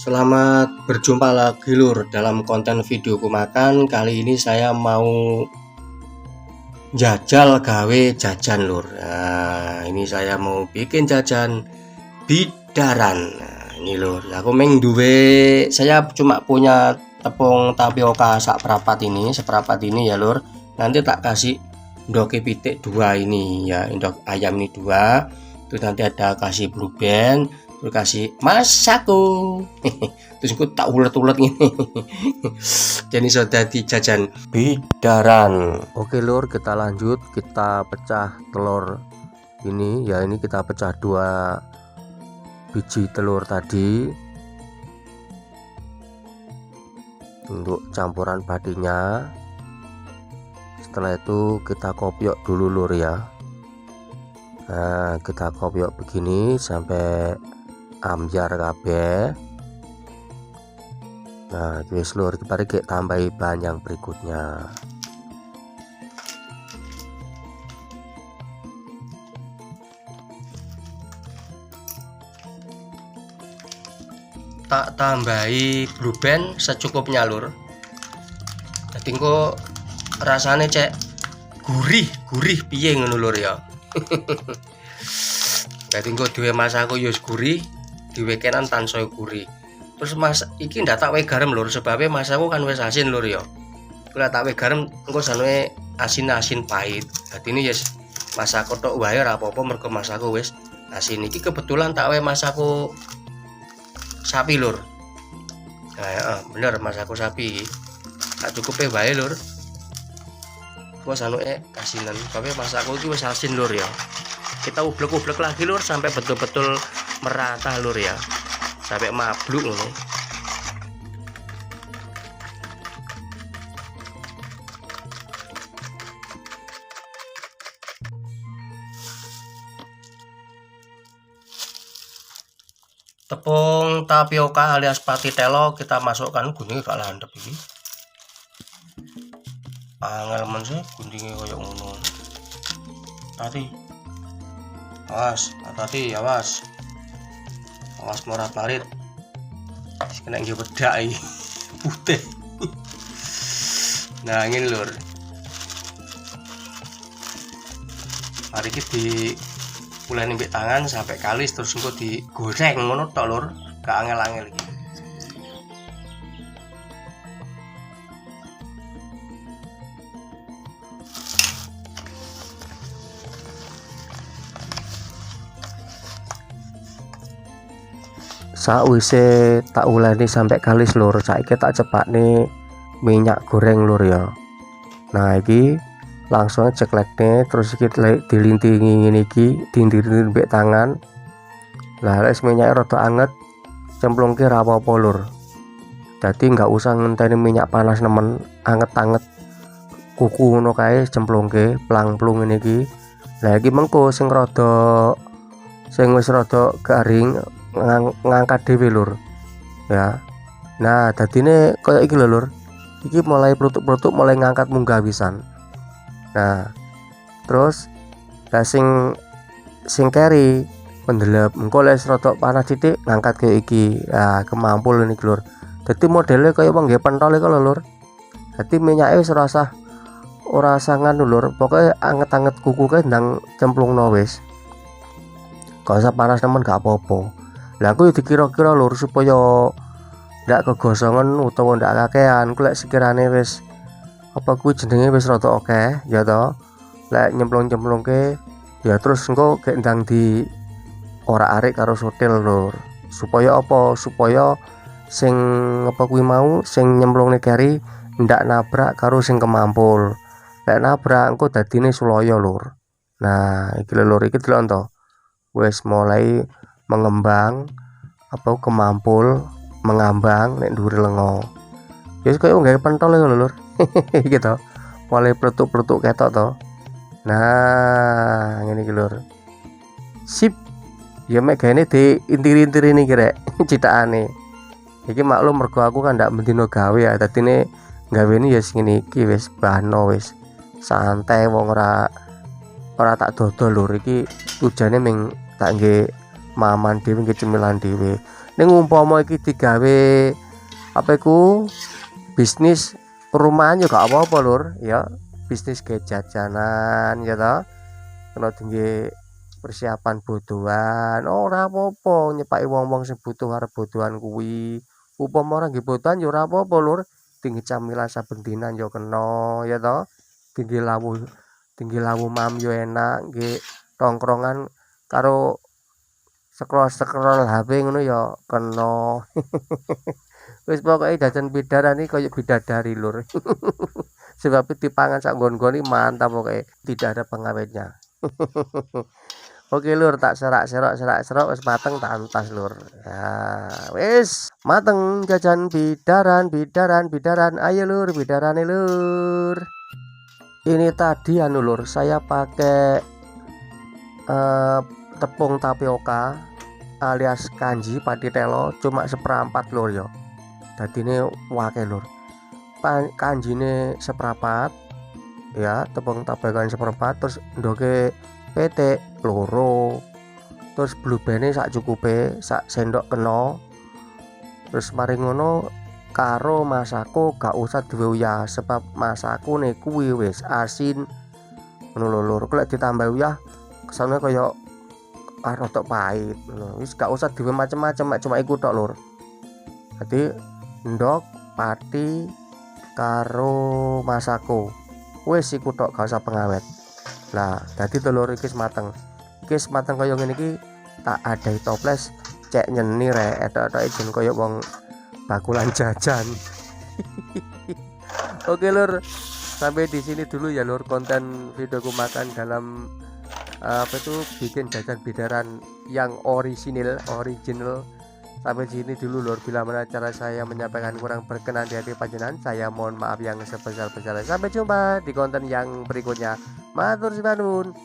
Selamat berjumpa lagi lur dalam konten videoku makan. Kali ini saya mau jajal gawe jajan lur. Nah, ini saya mau bikin jajan bidaran. Nah, ini lur, aku meng duwe, saya cuma punya tepung tapioka seprapat ini ya lur. Nanti tak kasih ndoke pitik 2 ini ya, ndok ayam ini 2. Terus nanti ada kasih blue band, terus kasih masako. Terus aku tak ulet-ulet ini. Jadi sudah di jajan bidaran. Oke lur, kita lanjut, kita pecah telur ini ya. Ini kita pecah 2 biji telur tadi untuk campuran padinya. Setelah itu kita kopiok dulu lur ya. Nah, kita kopiok begini sampai ambyar kabeh. Nah, wis lur, mari kita tambahi bahan yang berikutnya. Tak tambahi blue band secukupnya lur. Jadi kok rasanya cek gurih piye ngono lur ya. Jadi kok duwe masako yo gurih, duwe kenan tansaya gurih. Terus mas iki ndak tak we garam lur, sebabnya masako kan wis asin lur ya. Kula tak we garam engko sanwe asin-asin pahit. Dadi ini yes masako tok wae ora apa-apa mergo masako wis asin. Iki kebetulan tak we masako sapi lur. Nah, ya, bener masako sapi. Tak cukupe wae lur. Gua sanwe asinan, tapi masako iki wis asin lur ya. Kita ublek-ublek lagi lur sampai betul-betul merata lur ya, sampai mabluk loh. Tepung tapioka alias pati telo kita masukkan, guningnya gak landep ini. Angel men sih guningnya kayak ngono. Tadi awas, hati-hati, awas morat marit kena nggih bedak iki putih. Nah ini lur, mari kita mulai nembek tangan sampai kalis, terus engko digoreng ngono tok lur, gak angel-angel iki. Sakwise tak uleni sampai kalis lur, saiki tak cepakne minyak goreng lur ya. Nah iki langsung ceklek nih, terus iki dilintingi ngene iki, dindir-dindir mbek tangan. Lah wis minyake rada anget, cemplungke ra apa-apa lur. Dadi nggak usah ngenteni minyak panas nemen, anget-anget kuku ngono kae cemplungke plang-plung ngene iki. Lah iki mengko sing wis rada garing ngangkat dhewe lur ya. Nah dadine kaya iki lho lur, iki mulai plutuk-plutuk, mulai ngangkat munggah pisan. Nah terus lah sing keri pendelep engko les rada panas titik ngangkat kayak iki. Nah kemampul ini lur, dadi modelnya kaya wong nggih pentol iki lho lur. Dadi minyake wis ora sangan lur, pokoknya anget-anget kuku kae ndang cemplungno wis, gak usah panas nemen gak apa-apa. Lah aku dikira-kira lur supaya ndak kegosongan utawa ndak kakean, ku lek sekirane wis apa kuwi jenenge wis rada akeh ya to, lek nyemplung-nyemplungke ya terus engko gek ndang di ora arik karo sotil lur. Supaya apa? Supaya sing apa kuwi mau sing nyemplungne keri ndak nabrak karo sing kemampul. Lek nabrak engko dadine sulaya lur. Nah iki lur, iki delok to wis mulai mengembang apa kemampul mengambang nek dhuwur lenga. Ya koyo nggawe pentol lho lur. Gitu. Mulai pletuk-pletuk ketok to. Nah, ngene iki lur. Sip. Ya mek gaene diintiri-intiri niki rek citakane. Iki maklum mergo aku kan ndak mendino gawe ya. Dadine gaweni ya sing ngene iki wis bano wis santai, wong ora ora tak dodol lur, iki tujane ming tak nggih maman dhewe, nggih cemilan dhewe. Ning umpama iki digawe apa iku bisnis perumahan ya gak apa-apa lur ya, bisnis kayak jajanan ya toh, kena tinggi persiapan butuhan ora apa-apa, nyepaki wong-wong sing butuh arep butuhan kuwi. Upama ora nggih butuhan ya ora apa-apa lur, tinggi camilan saben dinan ya kena ya toh, tinggi lawu mam yo enak, nggih tongkrongan karo scroll HP ngono ya kena. Wis pokoke jajan bidaran iki koyo bidadari lur. Sebab dipangan sak nggon-nggone mantap pokoke, tidak ada pengawetnya. Oke lur, tak serak-serok wis mateng tak entas lur. Nah, wis mateng jajan bidaran. Ayo lur, bidarane lur. Ini tadi anu lur, saya pakai tepung tapioka alias kanji pati telo cuma seperempat lur ya. Dadine wake lur. Kanjine seperempat ya, tepung tapioka seperempat, terus ndoke petek loro, terus blubene sak cukupe, sak sendok kena. Terus mari ngono karo masako gak usah diuyah sebab masakune kuwi wis asin ngono lur. Lek ditambah uyah kesane kaya rada pahit ngono. Wis gak usah diwe macem-macem, cuma iku tok lur. Dadi ndok, pati karo masako wis iku tok, gak usah pengawet. Lah dadi telur iki mateng. Iki mateng kaya ngene iki tak adahi toples cek nyeni rek, etok-etoke jen kaya wong bakulan jajan. Oke lur, sampai di sini dulu ya lur konten videoku makan dalam apa itu bikin jajan bidaran yang original. Sampai sini dulu lur, bila mana cara saya menyampaikan kurang berkenan di hati panjenengan, saya mohon maaf yang sebesar-besarnya. Sampai jumpa di konten yang berikutnya. Matur suwun.